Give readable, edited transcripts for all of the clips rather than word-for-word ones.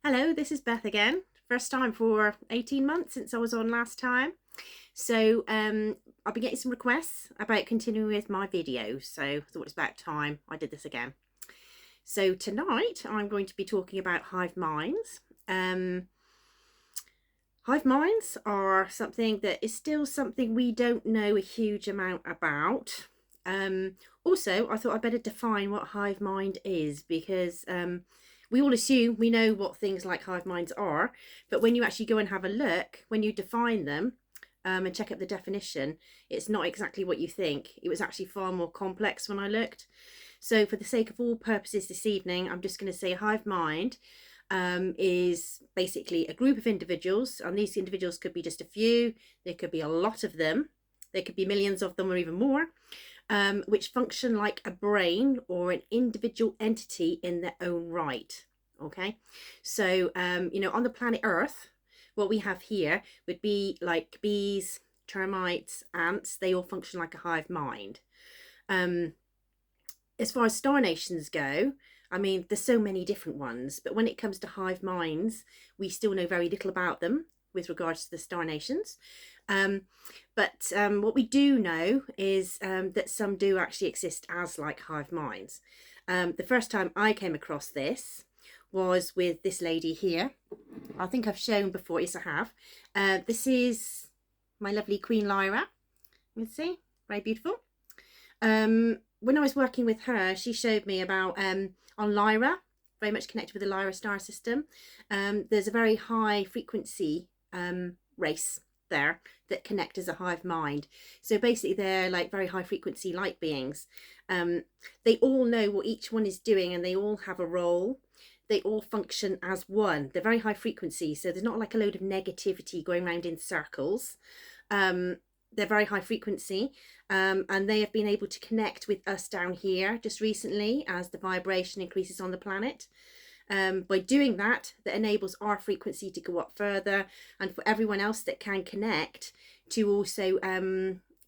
Hello, this is Beth again. First time for 18 months since I was on last time. So I've been getting some requests about continuing with my videos, so I thought it's about time I did this again. So tonight I'm going to be talking about hive minds. Hive minds are something that is still something we don't know a huge amount about. Also, I thought I'd better define what hive mind is, because we all assume we know what things like hive minds are, but when you actually go and have a look, when you define them and check out the definition, it's not exactly what you think. It was actually far more complex when I looked. So for the sake of all purposes this evening, I'm just going to say a hive mind is basically a group of individuals, and these individuals could be just a few, there could be a lot of them, there could be millions of them or even more, which function like a brain or an individual entity in their own right. Okay, so on the planet Earth, what we have here would be like bees, termites, ants. They all function like a hive mind. As far as star nations go, I mean, there's so many different ones, but when it comes to hive minds, we still know very little about them with regards to the star nations. But what we do know is that some do actually exist as like hive minds. The first time I came across this was with this lady here. I think I've shown before. Yes, I have. This is my lovely Queen Lyra. You can see, very beautiful. When I was working with her, she showed me about on Lyra, very much connected with the Lyra star system. There's a very high frequency race there that connect as a hive mind. So basically they're like very high frequency light beings. They all know what each one is doing, and they all have a role. They all function as one. They're very high frequency, so there's not like a load of negativity going around in circles. They're very high frequency, and they have been able to connect with us down here just recently as the vibration increases on the planet. By doing that, that enables our frequency to go up further, and for everyone else that can connect to also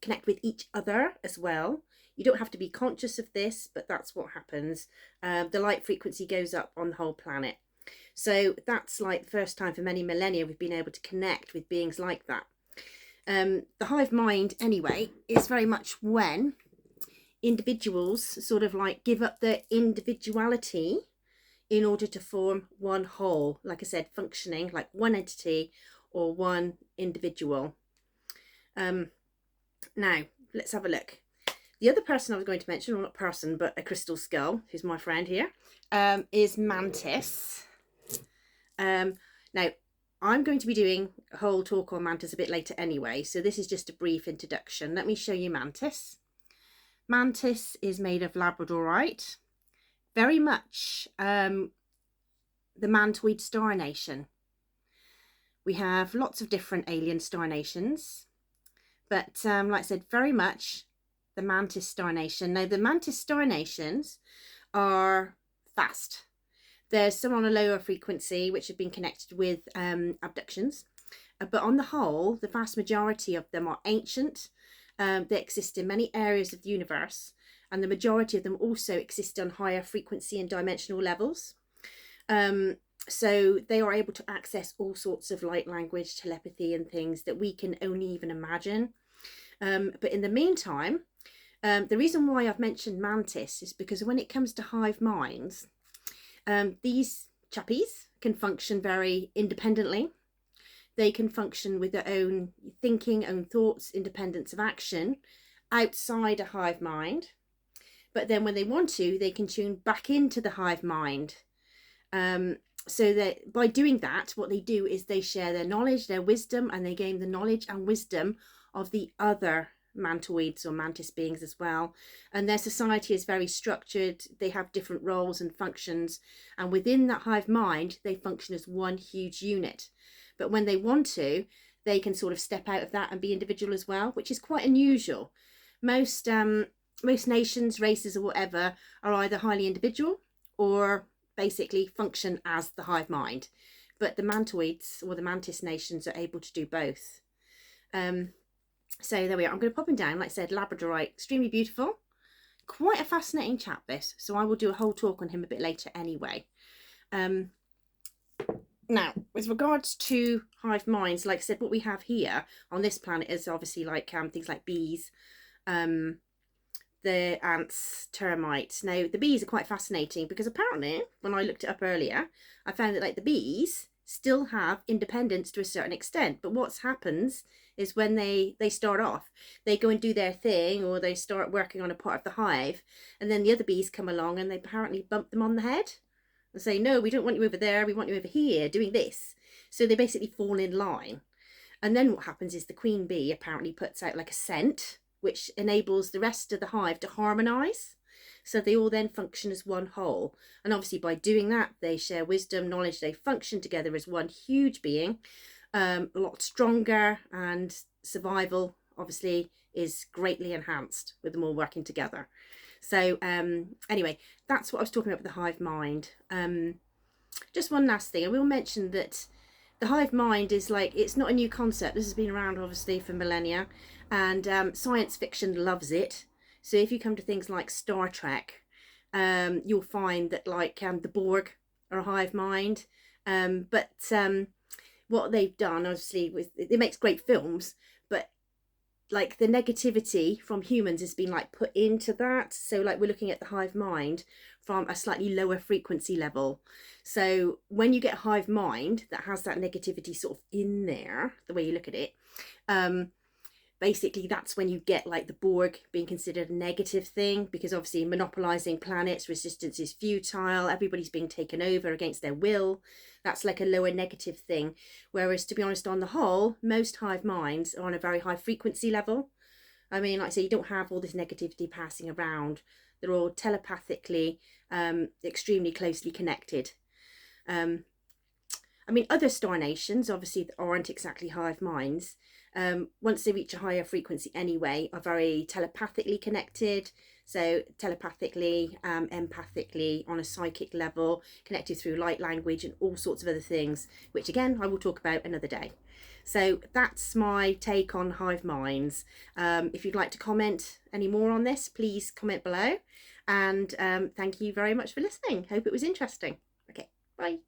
connect with each other as well. You don't have to be conscious of this, but that's what happens. The light frequency goes up on the whole planet. So that's like the first time for many millennia we've been able to connect with beings like that. The hive mind, anyway, is very much when individuals sort of like give up their individuality in order to form one whole, like I said, functioning like one entity or one individual. Now, let's have a look. The other person I was going to mention, or not person, but a crystal skull, who's my friend here, is Mantis. Now, I'm going to be doing a whole talk on Mantis a bit later anyway, so this is just a brief introduction. Let me show you Mantis. Mantis is made of labradorite, very much the mantoid star nation. We have lots of different alien star nations, but like I said, very much the Mantis star nation. Now, the Mantis star nations are fast. There's some on a lower frequency which have been connected with abductions, but on the whole, the vast majority of them are ancient. They exist in many areas of the universe, and the majority of them also exist on higher frequency and dimensional levels. So they are able to access all sorts of light language, telepathy, and things that we can only even imagine. But in the meantime, the reason why I've mentioned Mantis is because when it comes to hive minds, these chappies can function very independently. They can function with their own thinking, own thoughts, independence of action outside a hive mind. But then when they want to, they can tune back into the hive mind. So that by doing that, what they do is they share their knowledge, their wisdom, and they gain the knowledge and wisdom of the other mantoids or mantis beings as well. And their society is very structured. They have different roles and functions, and within that hive mind they function as one huge unit. But when they want to, they can sort of step out of that and be individual as well, which is quite unusual. Most nations, races, or whatever are either highly individual or basically function as the hive mind, but the mantoids or the mantis nations are able to do both. So there we are. I'm going to pop him down. Like I said, labradorite, extremely beautiful. Quite a fascinating chap, this. So I will do a whole talk on him a bit later anyway. Now, with regards to hive minds, like I said, what we have here on this planet is obviously like things like bees, um, the ants, termites. Now, the bees are quite fascinating because apparently, when I looked it up earlier, I found that like the bees still have independence to a certain extent. But what happens is when they start off, they go and do their thing, or they start working on a part of the hive, and then the other bees come along and they apparently bump them on the head and say, no, we don't want you over there, we want you over here doing this. So they basically fall in line. And then what happens is the queen bee apparently puts out like a scent, which enables the rest of the hive to harmonize. So they all then function as one whole. And obviously by doing that, they share wisdom, knowledge, they function together as one huge being, a lot stronger, and survival obviously is greatly enhanced with them all working together. So anyway, that's what I was talking about with the hive mind. Just one last thing, I will mention that the hive mind is like, it's not a new concept. This has been around obviously for millennia, and science fiction loves it. So if you come to things like Star Trek, you'll find that like the Borg are a hive mind. But what they've done obviously with it makes great films, but like the negativity from humans has been like put into that. So like we're looking at the hive mind from a slightly lower frequency level. So when you get a hive mind that has that negativity sort of in there, the way you look at it, basically that's when you get like the Borg being considered a negative thing, because obviously monopolizing planets, resistance is futile, everybody's being taken over against their will. That's like a lower negative thing. Whereas to be honest, on the whole, most hive minds are on a very high frequency level. I mean, like I say, you don't have all this negativity passing around. They're all telepathically extremely closely connected. I mean, other star nations obviously aren't exactly hive minds. Once they reach a higher frequency anyway, are very telepathically connected. So telepathically, empathically, on a psychic level, connected through light language and all sorts of other things, which again, I will talk about another day. So that's my take on hive minds. If you'd like to comment any more on this, please comment below. And thank you very much for listening. Hope it was interesting. Okay, bye.